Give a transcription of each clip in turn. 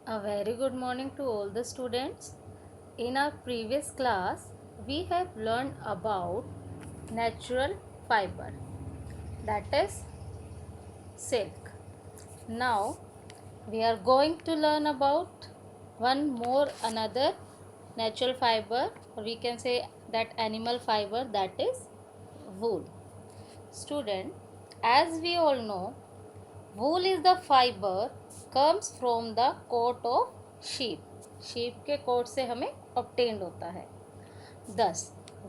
A very good morning to all the students. In our previous class, we have learned about natural fiber, that is silk. Now, we are going to learn about one more another natural fiber, or we can say that animal fiber, that is wool. Student, as we all know, wool is the fiber comes from the coat of sheep. sheep के coat से हमें obtained होता है. Thus,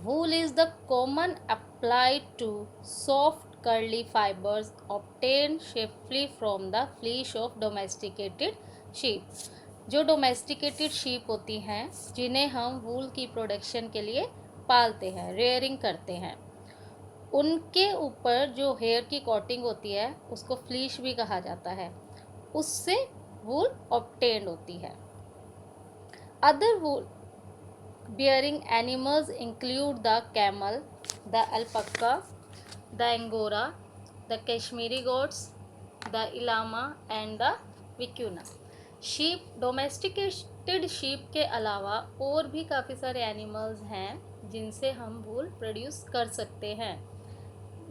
wool is the common applied to soft curly fibers obtained chiefly from the fleece of domesticated sheep. जो domesticated sheep होती हैं जिन्हें हम वूल की प्रोडक्शन के लिए पालते हैं, रेयरिंग करते हैं, उनके ऊपर जो हेयर की कोटिंग होती है उसको फ्लीश भी कहा जाता है, उससे वूल ऑब्टेन्ड होती है. Other wool bearing animals include the camel, the alpaca, the angora, the Kashmiri goats, the llama and the vicuna. Sheep, domesticated sheep के अलावा और भी काफ़ी सारे एनिमल्स हैं जिनसे हम वूल प्रोड्यूस कर सकते हैं.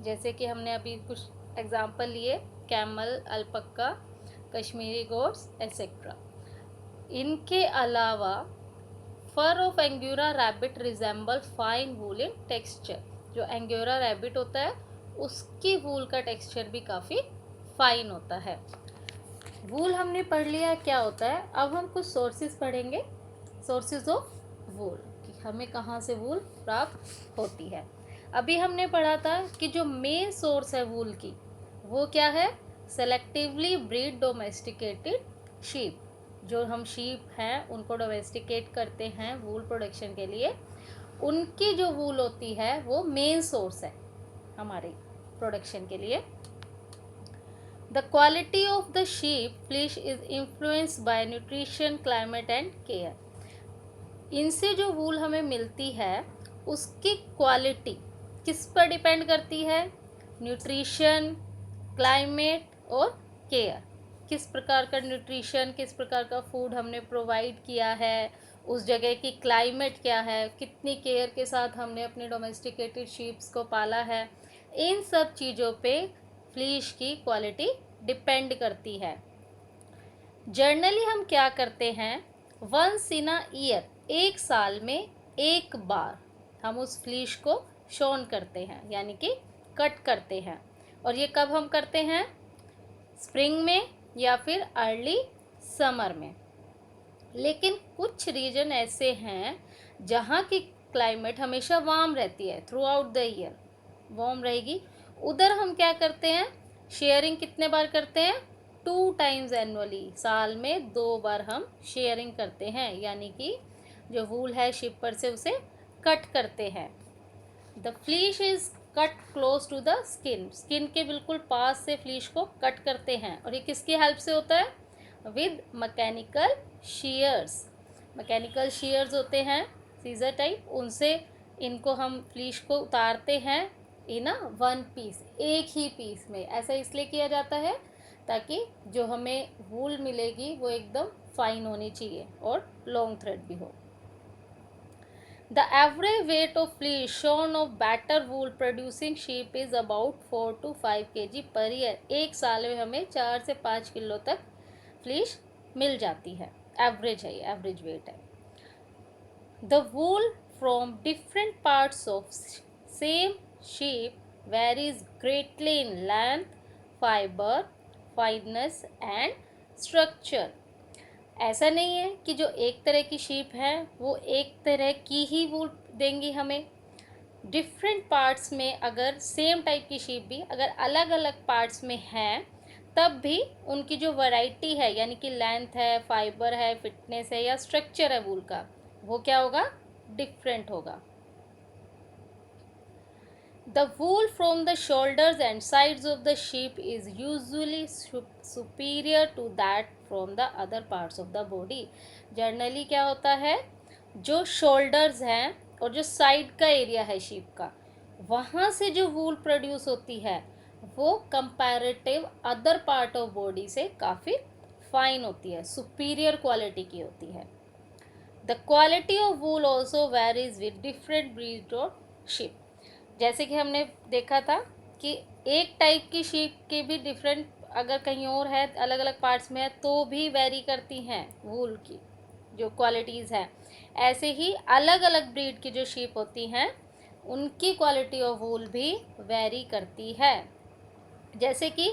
जैसे कि हमने अभी कुछ एग्जाम्पल लिए, camel, alpaca, Kashmiri goats etcetera. इनके अलावा fur of angora rabbit resemble fine wool in texture. जो एंगोरा रैबिट होता है उसकी वूल का टेक्सचर भी काफ़ी फाइन होता है. वूल हमने पढ़ लिया क्या होता है. अब हम कुछ सोर्सेज पढ़ेंगे, सोर्सेज ऑफ वूल, कि हमें कहाँ से वूल प्राप्त होती है. अभी हमने पढ़ा था कि जो मेन सोर्स है वूल की वो क्या है, सेलेक्टिवली ब्रीड डोमेस्टिकेटेड शीप. जो हम शीप हैं उनको डोमेस्टिकेट करते हैं वूल प्रोडक्शन के लिए, उनकी जो वूल होती है वो मेन सोर्स है हमारे प्रोडक्शन के लिए. The quality of the sheep fleece is influenced by nutrition, climate and care. इनसे जो वूल हमें मिलती है उसकी क्वालिटी किस पर डिपेंड करती है, न्यूट्रिशन, क्लाइमेट और केयर. किस प्रकार का न्यूट्रिशन, किस प्रकार का फूड हमने प्रोवाइड किया है, उस जगह की क्लाइमेट क्या है, कितनी केयर के साथ हमने अपने डोमेस्टिकेटेड शीप्स को पाला है, इन सब चीज़ों पे फ्लीश की क्वालिटी डिपेंड करती है. जर्नली हम क्या करते हैं, वंस इन अ ईयर, एक साल में एक बार हम उस फ्लीश को शोन करते हैं, यानी कि कट करते हैं. और ये कब हम करते हैं, स्प्रिंग में या फिर अर्ली समर में. लेकिन कुछ रीजन ऐसे हैं जहाँ की क्लाइमेट हमेशा वार्म रहती है, through out the year warm रहेगी. उधर हम क्या करते हैं, शेयरिंग कितने बार करते हैं, 2 टाइम्स एनुअली, साल में 2 बार हम शेयरिंग करते हैं, यानी कि जो वूल है शिपर से उसे कट करते हैं. The fleece is cut close to the skin, skin के बिल्कुल पास से फ्लीश को कट करते हैं. और ये किसकी हेल्प से होता है, with mechanical shears. Mechanical shears होते हैं सीजर टाइप, उनसे इनको हम फ्लीश को उतारते हैं इन अ वन पीस, एक ही पीस में. ऐसा इसलिए किया जाता है ताकि जो हमें वूल मिलेगी वो एकदम फाइन होनी चाहिए और लॉन्ग थ्रेड भी हो. The average weight of fleece shown of better wool producing sheep is about 4 to 5 kg per year. एक साल में हमें 4 से 5 किलो तक फ्लीश मिल जाती है. एवरेज है, ये एवरेज वेट है. The wool from different parts of same sheep varies greatly in length, fiber, fineness and structure. ऐसा नहीं है कि जो एक तरह की शीप है वो एक तरह की ही वूल देंगी हमें. डिफरेंट पार्ट्स में अगर सेम टाइप की शीप भी अगर अलग अलग पार्ट्स में हैं तब भी उनकी जो वैरायटी है, यानी कि लेंथ है, फाइबर है, फिटनेस है या स्ट्रक्चर है वूल का, वो क्या होगा, डिफरेंट होगा. The wool from the shoulders and sides of the sheep is usually superior to that from the other parts of the body. Generally क्या होता है, जो shoulders हैं और जो साइड का एरिया है शीप का, वहाँ से जो वूल प्रोड्यूस होती है वो comparative other part of body से काफ़ी फाइन होती है, सुपीरियर क्वालिटी की होती है। The quality of wool also varies with different breed of sheep. जैसे कि हमने देखा था कि एक टाइप की शीप के भी डिफरेंट, अगर कहीं और है, अलग अलग पार्ट्स में है, तो भी वेरी करती हैं वूल की जो क्वालिटीज़ हैं। ऐसे ही अलग अलग ब्रीड की जो शीप होती हैं उनकी क्वालिटी ऑफ वूल भी वेरी करती है। जैसे कि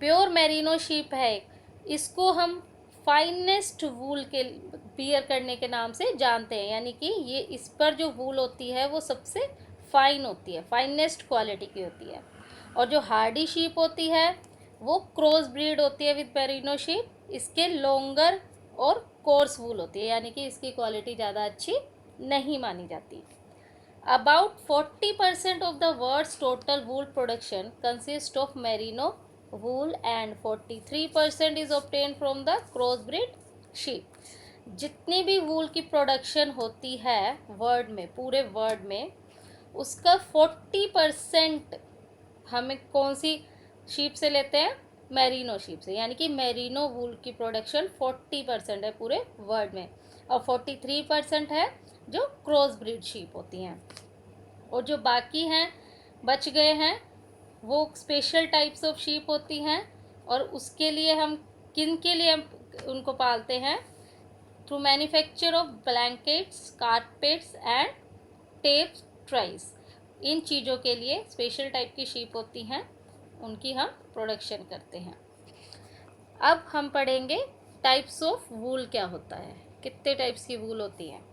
प्योर मेरिनो शीप है, इसको हम फाइनेस्ट वूल के बियर करने के नाम से जानते हैं, यानी कि ये इस पर जो वूल होती है वो सबसे फाइन होती है, फाइनेस्ट क्वालिटी की होती है। और जो हार्डी शीप होती है वो क्रॉस ब्रीड होती है विद मेरिनो शीप, इसके लॉन्गर और कोर्स वूल होती है, यानी कि इसकी क्वालिटी ज़्यादा अच्छी नहीं मानी जाती। About 40% of the world's total wool production consists of merino wool and 43% is obtained from the crossbred sheep। जितनी भी वूल की प्रोडक्शन होती है वर्ल्ड में, पूरे वर्ल्ड में, उसका 40% हमें कौन सी शीप से लेते हैं? मेरिनो शीप से। यानी कि मेरिनो वूल की प्रोडक्शन 40% है पूरे वर्ल्ड में, और 43% है जो क्रॉस ब्रीड शीप होती हैं। और जो बाकी हैं, बच गए हैं, वो स्पेशल टाइप्स ऑफ शीप होती हैं। और उसके लिए हम किन के लिए हम उनको पालते हैं? Through manufacture of blankets, carpets and tapestries. इन चीज़ों के लिए स्पेशल टाइप की शीप होती हैं, उनकी हम प्रोडक्शन करते हैं। अब हम पढ़ेंगे टाइप्स ऑफ वूल क्या होता है, कितने टाइप्स की वूल होती है।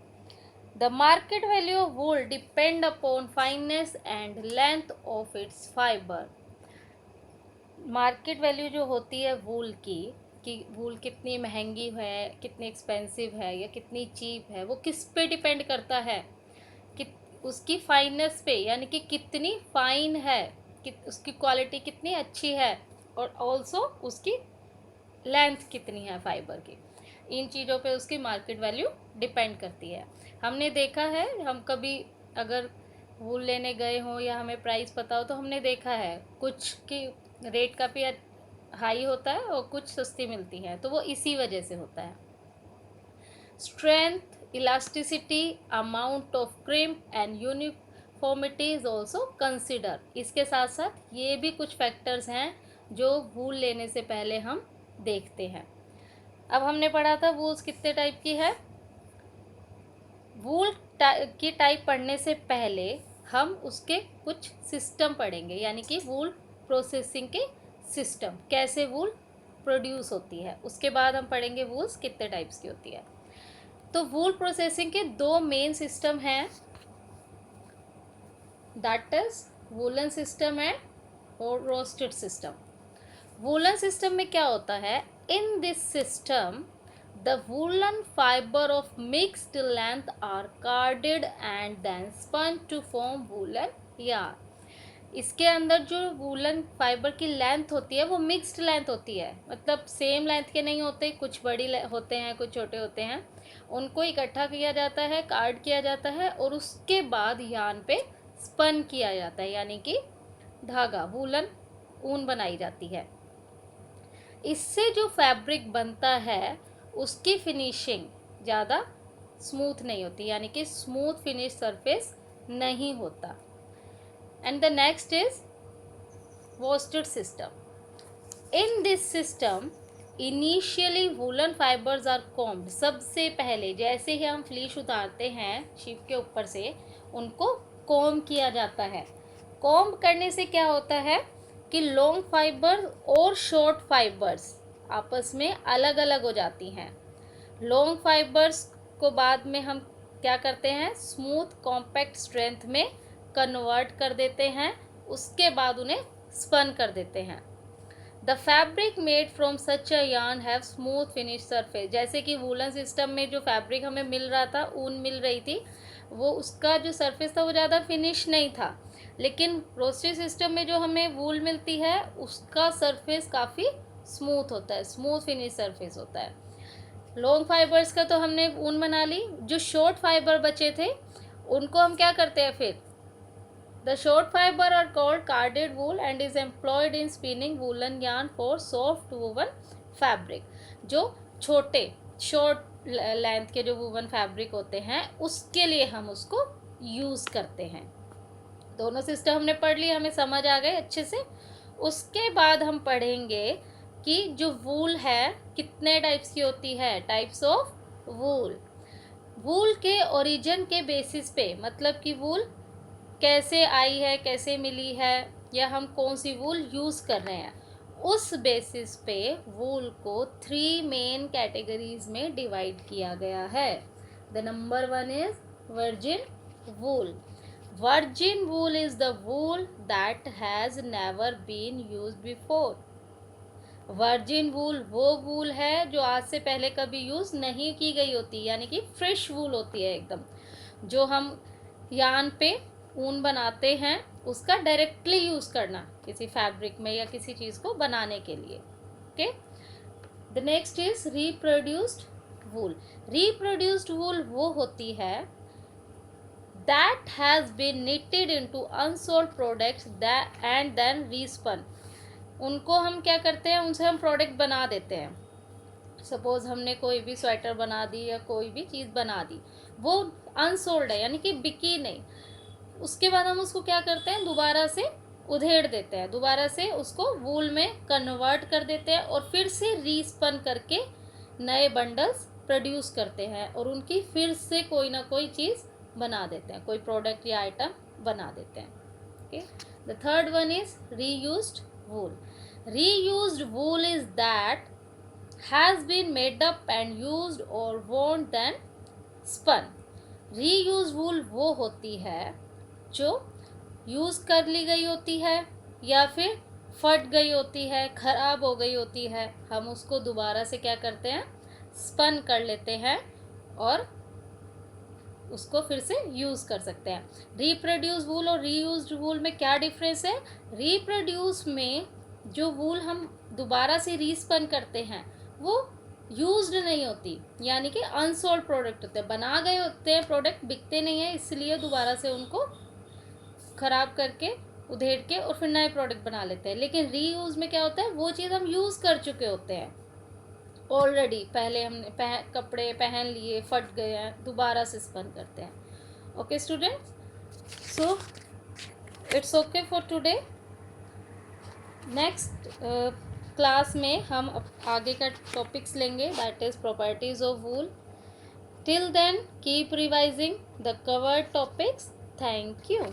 The market value of wool depend upon fineness and length of its fiber। Market value जो होती है वूल की, कि वूल कितनी महंगी है, कितनी एक्सपेंसिव है या कितनी चीप है, वो किस पे डिपेंड करता है? कि उसकी फाइननेस पे, यानी कि कितनी फाइन है, कि उसकी क्वालिटी कितनी अच्छी है, और ऑल्सो उसकी लेंथ कितनी है फाइबर की। इन चीज़ों पे उसकी मार्केट वैल्यू डिपेंड करती है। हमने देखा है, हम कभी अगर वूल लेने गए हों या हमें प्राइस पता हो, तो हमने देखा है कुछ की रेट काफ़ी हाई होता है और कुछ सस्ती मिलती है, तो वो इसी वजह से होता है। Strength, elasticity, amount of crimp and uniformity is also consider. इसके साथ साथ ये भी कुछ फैक्टर्स हैं जो वूल लेने से पहले हम देखते हैं। अब हमने पढ़ा था वूल्स कितने टाइप की है। वूल की टाइप पढ़ने से पहले हम उसके कुछ सिस्टम पढ़ेंगे, यानी कि वूल प्रोसेसिंग के सिस्टम, कैसे वूल प्रोड्यूस होती है। उसके बाद हम पढ़ेंगे वूल्स कितने टाइप्स की होती है। तो वूल प्रोसेसिंग के दो मेन सिस्टम हैं, that is woollen system and roasted system. Woollen system में क्या होता है? इन this system the woolen fiber of mixed length are carded and then spun to form woolen yarn। इसके अंदर जो वूलन फाइबर की लेंथ होती है वो मिक्स्ड लेंथ होती है, मतलब सेम लेंथ के नहीं होते, कुछ बड़ी होते हैं कुछ छोटे होते हैं। उनको इकट्ठा किया जाता है, कार्ड किया जाता है, और उसके बाद यार्न पे स्पन किया जाता है, यानी कि धागा, वूलन ऊन बनाई जाती है। इससे जो फैब्रिक बनता है उसकी फिनिशिंग ज़्यादा स्मूथ नहीं होती, यानी कि स्मूथ फिनिश सरफेस नहीं होता। And the next is worsted system. In this system initially woollen fibres are combed. सबसे पहले जैसे ही हम फ्लीश उतारते हैं शीप के ऊपर से, उनको कॉम्ब किया जाता है। कॉम्ब करने से क्या होता है कि लॉन्ग फाइबर और शॉर्ट फाइबर्स आपस में अलग अलग हो जाती हैं। लॉन्ग फाइबर्स को बाद में हम क्या करते हैं? स्मूथ कॉम्पैक्ट स्ट्रेंथ में कन्वर्ट कर देते हैं, उसके बाद उन्हें स्पन कर देते हैं। The fabric made from such a yarn have smooth finish surface. जैसे कि वूलन सिस्टम में जो फैब्रिक हमें मिल रहा था, ऊन मिल रही थी, वो उसका जो सरफेस था वो ज़्यादा फिनिश नहीं था। लेकिन रोस्टेड सिस्टम में जो हमें वूल मिलती है उसका सरफेस काफ़ी स्मूथ होता है, स्मूथ फिनिश सरफेस होता है। लॉन्ग फाइबर्स का तो हमने ऊन बना ली, जो शॉर्ट फाइबर बचे थे उनको हम क्या करते हैं फिर? The short fibre are called carded wool and is employed in spinning woollen yarn for soft woven fabric. जो छोटे शॉर्ट लेंथ के जो वूवन फैब्रिक होते हैं उसके लिए हम उसको यूज़ करते हैं। दोनों सिस्टम हमने पढ़ ली, हमें समझ आ गए अच्छे से। उसके बाद हम पढ़ेंगे कि जो वूल है कितने टाइप्स की होती है, टाइप्स ऑफ वूल। वूल के ओरिजिन के बेसिस पे, मतलब कि वूल कैसे आई है, कैसे मिली है, या हम कौन सी वूल यूज़ कर रहे हैं, उस बेसिस पे वूल को 3 मेन कैटेगरीज में डिवाइड किया गया है। The number 1 is virgin wool. Virgin wool is the wool that has never been used before. Virgin wool वो वूल है जो आज से पहले कभी यूज़ नहीं की गई होती, यानी कि फ्रेश वूल होती है एकदम। जो हम यान पे ऊन बनाते हैं उसका डायरेक्टली यूज़ करना किसी फैब्रिक में या किसी चीज़ को बनाने के लिए। Okay, the next is reproduced wool. Reproduced wool वो होती है that has been knitted into unsold products that and then respun। उनको हम क्या करते हैं, उनसे हम प्रोडक्ट बना देते हैं। सपोज हमने कोई भी स्वेटर बना दी या कोई भी चीज़ बना दी, वो अनसोल्ड है यानी कि बिकी नहीं। उसके बाद हम उसको क्या करते हैं, दोबारा से उधेड़ देते हैं, दोबारा से उसको वूल में कन्वर्ट कर देते हैं और फिर से रीस्पन करके नए बंडल्स प्रोड्यूस करते हैं और उनकी फिर से कोई ना कोई चीज़ बना देते हैं, कोई प्रोडक्ट या आइटम बना देते हैं। Okay, the third one is reused wool. Reused wool is that has been made up and used और वोन देन स्पन। रीयूज वूल वो होती है जो यूज़ कर ली गई होती है या फिर फट गई होती है, ख़राब हो गई होती है, हम उसको दोबारा से क्या करते हैं, स्पन कर लेते हैं और उसको फिर से यूज़ कर सकते हैं। रिप्रोड्यूस वूल और रीयूज्ड वूल में क्या डिफरेंस है? रिप्रोड्यूस में जो वूल हम दोबारा से रीस्पन करते हैं वो यूज्ड नहीं होती, यानी कि अनसोल्ड प्रोडक्ट होते हैं, बना गए होते हैं प्रोडक्ट, बिकते नहीं हैं, इसलिए दोबारा से उनको ख़राब करके उधेड़ के और फिर नए प्रोडक्ट बना लेते हैं। लेकिन रीयूज़ में क्या होता है, वो चीज़ हम यूज़ कर चुके होते हैं ऑलरेडी, पहले हमने कपड़े पहन लिए, फट गए हैं, दोबारा से स्पन करते हैं। Okay students, so it's okay for today. Next class में हम आगे का टॉपिक्स लेंगे, that is properties of wool. Till then keep revising the covered topics. Thank you.